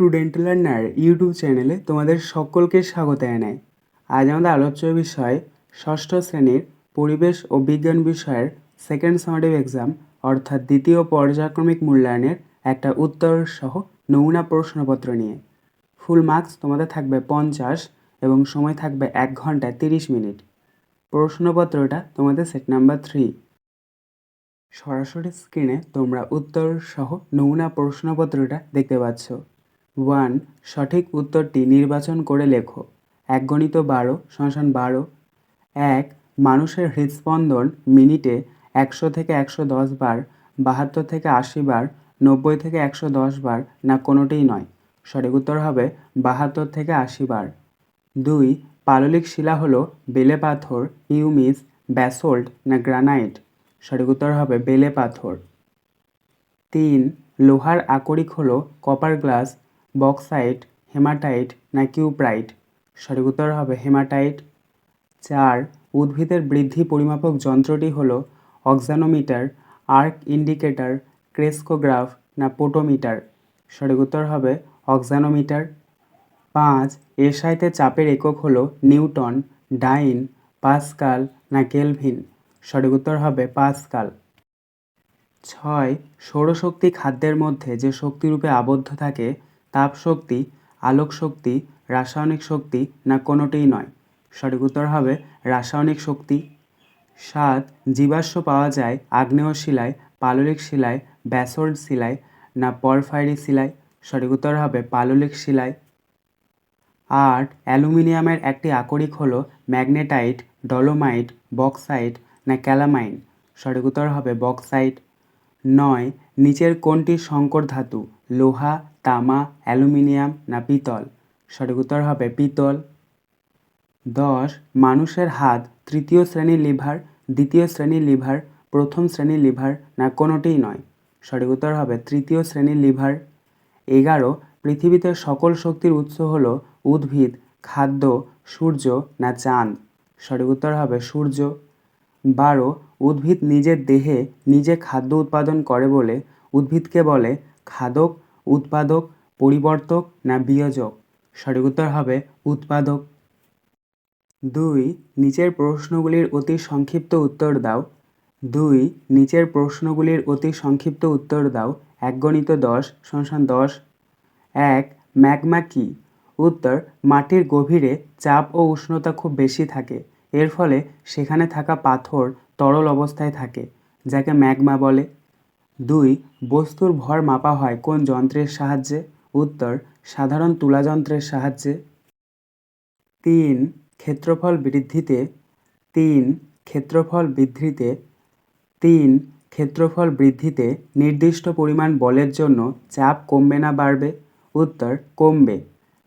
Student learner YouTube চ্যানেলে তোমাদের সকলকে স্বাগত জানাই। আজ আমাদের আলোচ্য বিষয় ষষ্ঠ শ্রেণীর পরিবেশ ও বিজ্ঞান বিষয়ের সেকেন্ড সামেটিভ এক্সাম অর্থাৎ দ্বিতীয় পর্যায়ক্রমিক মূল্যায়নের একটা উত্তর সহ নমুনা প্রশ্নপত্র নিয়ে। ফুল মার্কস তোমাদের থাকবে 50 এবং সময় থাকবে 1 ঘন্টা 30 মিনিট। প্রশ্নপত্রটা তোমাদের সেট নাম্বার 3। সরাসরি স্ক্রিনে তোমরা উত্তর সহ নমুনা প্রশ্নপত্রটা দেখতে পাচ্ছ। 1. সঠিক উত্তরটি নির্বাচন করে লেখো। 1 × 12 = 12। 1. মানুষের হৃদস্পন্দন মিনিটে 100 থেকে 110 বার, 72 থেকে 80 বার, 90 থেকে 110 বার না কোনোটিই নয়? সঠিক উত্তর হবে 72 থেকে 80 বার। 2. পাললিক শিলা হলো বেলে পাথর, হিউমিস, ব্যাসল্ট না গ্রানাইট? সঠিক উত্তর হবে বেলে পাথর। 3. লোহার আকরিক হলো কপার গ্লাস, বক্সাইট, হেমাটাইট না কিউপ্রাইট? সঠিক উত্তর হবে হেমাটাইট। 4. উদ্ভিদের বৃদ্ধি পরিমাপক যন্ত্রটি হলো অক্সানোমিটার, আর্ক ইন্ডিকেটর, ক্রেস্কোগ্রাফ না পোটোমিটার? সঠিক উত্তর হবে অক্সানোমিটার। 5. এসআইতে চাপের একক হলো নিউটন, ডাইন, পাস্কাল না কেলভিন? সঠিক উত্তর হবে পাস্কাল। 6. সৌরশক্তি খাদ্যের মধ্যে যে শক্তিরূপে আবদ্ধ থাকে তাপ শক্তি, আলোক শক্তি, রাসায়নিক শক্তি না কোনোটিই নয়? সঠিক উত্তর হবে রাসায়নিক শক্তি। 7. জীবাশ্ম পাওয়া যায় আগ্নেয় শিলায়, পাললিক শিলায়, ব্যাসল্ট শিলায় না পরফাইরি শিলায়? সঠিক উত্তর হবে পাললিক শিলায়। 8. অ্যালুমিনিয়ামের একটি আকরিক হলো ম্যাগনেটাইট, ডলোমাইট, বক্সাইট না ক্যালামাইন? সঠিক উত্তর হবে বক্সাইট। 9. নিচের কোনটি সংকর ধাতু? লোহা, তামা, অ্যালুমিনিয়াম না পিতল? সঠিক উত্তর হবে পিতল। 10. মানুষের হাত তৃতীয় শ্রেণীর লিভার, দ্বিতীয় শ্রেণীর লিভার, প্রথম শ্রেণীর লিভার না কোনোটিই নয়? সঠিক উত্তর হবে তৃতীয় শ্রেণীর লিভার। 11. পৃথিবীতে সকল শক্তির উৎস হলো উদ্ভিদ, খাদ্য, সূর্য না চাঁদ? সঠিক উত্তর হবে সূর্য। 12. উদ্ভিদ নিজের দেহে নিজে খাদ্য উৎপাদন করে বলে উদ্ভিদকে বলে খাদক, উৎপাদক, পরিবর্তক না বিয়োজক? সঠিক উত্তর হবে উৎপাদক। 2. নিচের প্রশ্নগুলির অতি সংক্ষিপ্ত উত্তর দাও। 2. নিচের প্রশ্নগুলির অতি সংক্ষিপ্ত উত্তর দাও। 1 × 10 = 10। 1. ম্যাগমা কী? উত্তর, মাটির গভীরে চাপ ও উষ্ণতা খুব বেশি থাকে, এর ফলে সেখানে থাকা পাথর তরল অবস্থায় থাকে, যাকে ম্যাগমা বলে। 2. বস্তুর ভর মাপা হয় কোন যন্ত্রের সাহায্যে? উত্তর, সাধারণ তুলা যন্ত্রের সাহায্যে। 3. ক্ষেত্রফল বৃদ্ধিতে 3. ক্ষেত্রফল বৃদ্ধিতে 3. ক্ষেত্রফল বৃদ্ধিতে নির্দিষ্ট পরিমাণ বলের জন্য চাপ কমবে না বাড়বে? উত্তর, কমবে।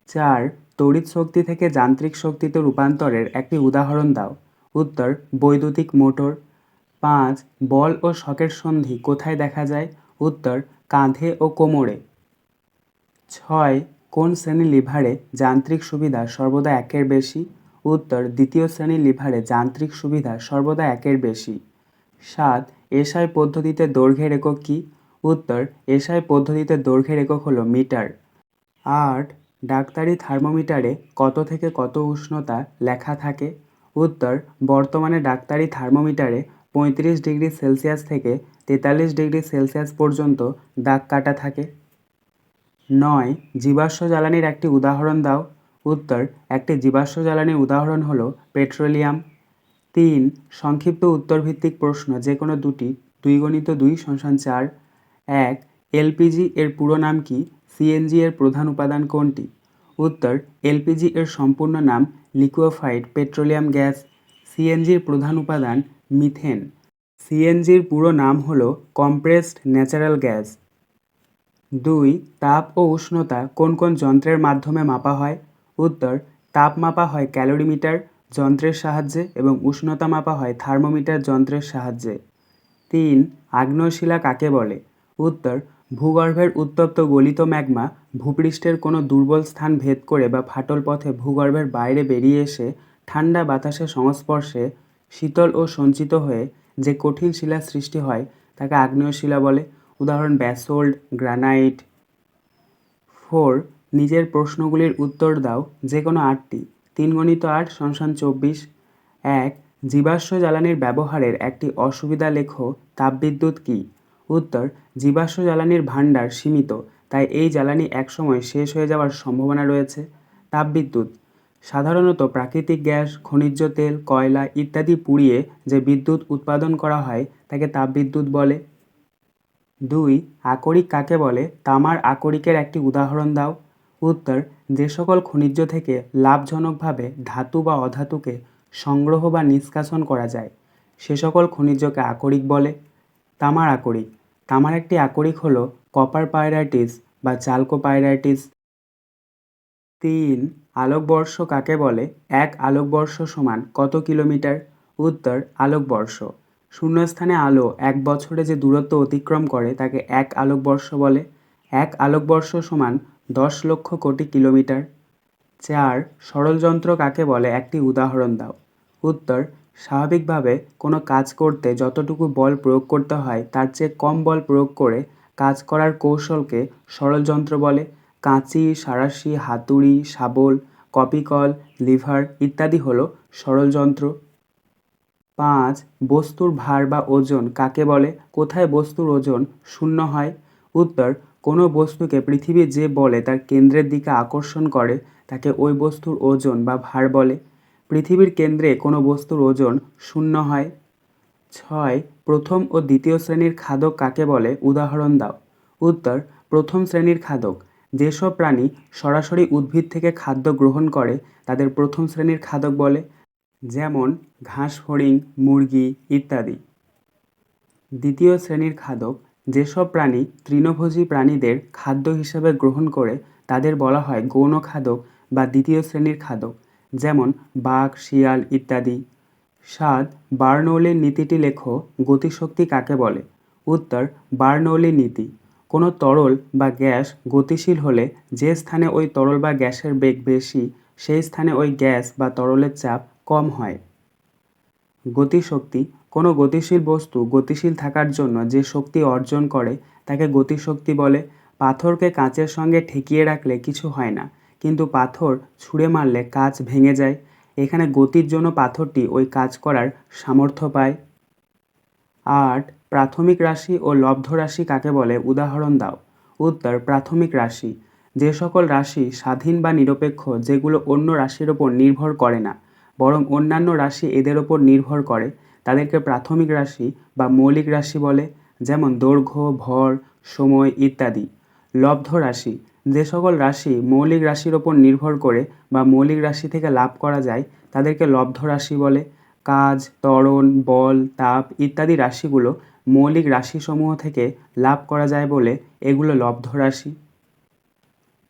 4. তড়িৎ শক্তি থেকে যান্ত্রিক শক্তিতে রূপান্তরের একটি উদাহরণ দাও। উত্তর, বৈদ্যুতিক মোটর। 5. বল ও শকের সন্ধি কোথায় দেখা যায়? উত্তর, কাঁধে ও কোমরে। 6. কোন শ্রেণীর লিভারে যান্ত্রিক সুবিধা সর্বদা 1-এর বেশি? উত্তর, দ্বিতীয় শ্রেণীর লিভারে যান্ত্রিক সুবিধা সর্বদা 1-এর বেশি। 7. এসআই পদ্ধতিতে দৈর্ঘ্যের একক কী? উত্তর, এসআই পদ্ধতিতে দৈর্ঘ্যের একক হলো মিটার। 8. ডাক্তারি থার্মোমিটারে কত থেকে কত উষ্ণতা লেখা থাকে? উত্তর, বর্তমানে ডাক্তারি থার্মোমিটারে 35°C থেকে 43°C পর্যন্ত দাগ কাটা থাকে। 9. জীবাশ্ম জ্বালানির একটি উদাহরণ দাও। উত্তর, একটি জীবাশ্ম জ্বালানির উদাহরণ হলো পেট্রোলিয়াম। 3. সংক্ষিপ্ত উত্তরভিত্তিক প্রশ্ন যে কোনো দুটি। 2 × 2 = 4। 1. এলপিজি এর পুরো নাম কি? সিএনজি এর প্রধান উপাদান কোনটি? উত্তর, এলপিজি এর সম্পূর্ণ নাম লিকুইফাইড পেট্রোলিয়াম গ্যাস। সিএনজির প্রধান উপাদান মিথেন। সিএনজির পুরো নাম হলো কম্প্রেসড ন্যাচারাল গ্যাস। 2. তাপ ও উষ্ণতা কোন কোন যন্ত্রের মাধ্যমে মাপা হয়? উত্তর, তাপ মাপা হয় ক্যালোরিমিটার যন্ত্রের সাহায্যে এবং উষ্ণতা মাপা হয় থার্মোমিটার যন্ত্রের সাহায্যে। 3. আগ্নেয় শিলা কাকে বলে? উত্তর, ভূগর্ভের উত্তপ্ত গলিত ম্যাগমা ভূপৃষ্ঠের কোনো দুর্বল স্থান ভেদ করে বা ফাটল পথে ভূগর্ভের বাইরে বেরিয়ে এসে ঠান্ডা বাতাসের সংস্পর্শে শীতল ও সঞ্চিত হয়ে যে কঠিন শিলার সৃষ্টি হয় তাকে আগ্নেয় শিলা বলে। উদাহরণ, ব্যাসল্ট, গ্রানাইট। 4. নিজের প্রশ্নগুলির উত্তর দাও যে কোনো 8টি। 3 × 8 = 24। 1. জীবাশ্ম জ্বালানির ব্যবহারের একটি অসুবিধা লেখো। তাপবিদ্যুৎ কী? উত্তর: জীবাশ্ম জ্বালানির ভাণ্ডার সীমিত, তাই এই জ্বালানি একসময় শেষ হয়ে যাওয়ার সম্ভাবনা রয়েছে। তাপবিদ্যুৎ: সাধারণত প্রাকৃতিক গ্যাস, খনিজ তেল, কয়লা ইত্যাদি পুড়িয়ে যে বিদ্যুৎ উৎপাদন করা হয় তাকে তাপবিদ্যুৎ বলে। 2. আকরিক কাকে বলে? তামার আকরিকের একটি উদাহরণ দাও। উত্তর: যে সকল খনিজ থেকে লাভজনকভাবে ধাতু বা অধাতুকে সংগ্রহ বা নিষ্কাশন করা যায় সে সকল খনিজকে আকরিক বলে। তামার আকরিক: তামার একটি আকরিক হল কপার পাইরাইটিস বা চালকোপাইরাইটিস। 3. আলোকবর্ষ কাকে বলে? 1 আলোকবর্ষ সমান কত কিলোমিটার? উত্তর: আলোকবর্ষ: শূন্যস্থানে আলো 1 বছরে যে দূরত্ব অতিক্রম করে তাকে 1 আলোকবর্ষ বলে। 1 আলোকবর্ষ সমান 10 লক্ষ কোটি কিলোমিটার। 4. সরল যন্ত্র কাকে বলে? একটি উদাহরণ দাও। উত্তর: স্বাভাবিকভাবে কোনো কাজ করতে যতটুকু বল প্রয়োগ করতে হয় তার চেয়ে কম বল প্রয়োগ করে কাজ করার কৌশলকে সরল যন্ত্র বলে। কাঁচি, সাঁড়াশি, হাতুড়ি, শাবল, কপিকল, লিভার ইত্যাদি হল সরল যন্ত্র। 5. বস্তুর ভার বা ওজন কাকে বলে? কোথায় বস্তুর ওজন শূন্য হয়? উত্তর: কোনো বস্তুকে পৃথিবী যে বলে তার কেন্দ্রের দিকে আকর্ষণ করে তাকে ওই বস্তুর ওজন বা ভার বলে। পৃথিবীর কেন্দ্রে কোনো বস্তুর ওজন শূন্য হয়। 6. প্রথম ও দ্বিতীয় শ্রেণীর খাদক কাকে বলে? উদাহরণ দাও। উত্তর: প্রথম শ্রেণীর খাদক: যেসব প্রাণী সরাসরি উদ্ভিদ থেকে খাদ্য গ্রহণ করে তাদের প্রথম শ্রেণীর খাদক বলে, যেমন ঘাস ফড়িং, মুরগি ইত্যাদি। দ্বিতীয় শ্রেণীর খাদক: যেসব প্রাণী তৃণভোজী প্রাণীদের খাদ্য হিসেবে গ্রহণ করে তাদের বলা হয় গৌণ খাদক বা দ্বিতীয় শ্রেণীর খাদক, যেমন বাঘ, শিয়াল ইত্যাদি। 7. বার্নৌলির নীতিটি লেখো। গতিশক্তি কাকে বলে? উত্তর: বার্নৌলির নীতি: কোনো তরল বা গ্যাস গতিশীল হলে যে স্থানে ওই তরল বা গ্যাসের বেগ বেশি সেই স্থানে ওই গ্যাস বা তরলের চাপ কম হয়। গতিশক্তি: কোনো গতিশীল বস্তু গতিশীল থাকার জন্য যে শক্তি অর্জন করে তাকে গতিশক্তি বলে। পাথরকে কাঁচের সঙ্গে ঠেকিয়ে রাখলে কিছু হয় না, কিন্তু পাথর ছুঁড়ে মারলে কাঁচ ভেঙে যায়। এখানে গতির জন্য পাথরটি ওই কাজ করার সামর্থ্য পায়। 8. প্রাথমিক রাশি ও লব্ধ রাশি কাকে বলে? উদাহরণ দাও। উত্তর: প্রাথমিক রাশি: যে সকল রাশি স্বাধীন বা নিরপেক্ষ যেগুলো অন্য রাশির ওপর নির্ভর করে না বরং অন্যান্য রাশি এদের ওপর নির্ভর করে তাদেরকে প্রাথমিক রাশি বা মৌলিক রাশি বলে, যেমন দৈর্ঘ্য, ভর, সময় ইত্যাদি। লব্ধ রাশি: যে সকল রাশি মৌলিক রাশির ওপর নির্ভর করে বা মৌলিক রাশি থেকে লাভ করা যায় তাদেরকে লব্ধ রাশি বলে। কাজ, ত্বরণ, বল, তাপ ইত্যাদি রাশিগুলো মৌলিক রাশিসমূহ থেকে লাভ করা যায় বলে এগুলো লব্ধ রাশি।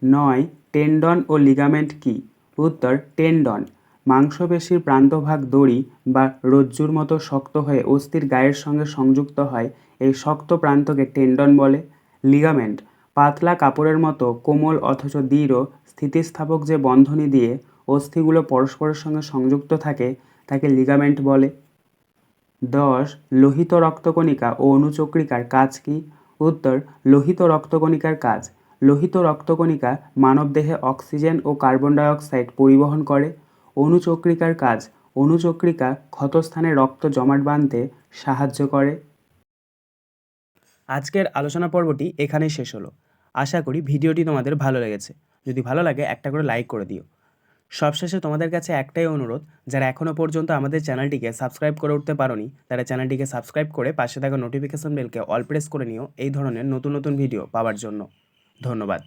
9. টেন্ডন ও লিগামেন্ট কী? উত্তর: টেন্ডন: মাংসপেশির প্রান্তভাগ দড়ি বা রজ্জুর মতো শক্ত হয়ে অস্থির গায়ের সঙ্গে সংযুক্ত হয়, এই শক্ত প্রান্তকে টেন্ডন বলে। লিগামেন্ট: পাতলা কাপড়ের মতো কোমল অথচ দৃঢ় স্থিতিস্থাপক যে বন্ধনী দিয়ে অস্থিগুলো পরস্পরের সঙ্গে সংযুক্ত থাকে তাকে লিগামেন্ট বলে। 10. লোহিত রক্তকণিকা ও অণুচক্রিকার কাজ কী? উত্তর: লোহিত রক্তকণিকার কাজ: লোহিত রক্তকণিকা মানবদেহে অক্সিজেন ও কার্বন ডাই অক্সাইড পরিবহন করে। অণুচক্রিকার কাজ: অণুচক্রিকা ক্ষতস্থানে রক্ত জমাট বাঁধতে সাহায্য করে। আজকের আলোচনা পর্বটি এখানেই শেষ হলো। আশা করি ভিডিওটি তোমাদের ভালো লেগেছে। যদি ভালো লাগে একটা করে লাইক করে দিও। সবশেষে তোমাদের কাছে একটাই অনুরোধ, যারা এখনও পর্যন্ত আমাদের চ্যানেলটিকে সাবস্ক্রাইব করে উঠতে পারোনি তারা চ্যানেলটিকে সাবস্ক্রাইব করে পাশে থাকা নোটিফিকেশন বেলকে অল প্রেস করে নিও এই ধরনের নতুন নতুন ভিডিও পাওয়ার জন্য। ধন্যবাদ।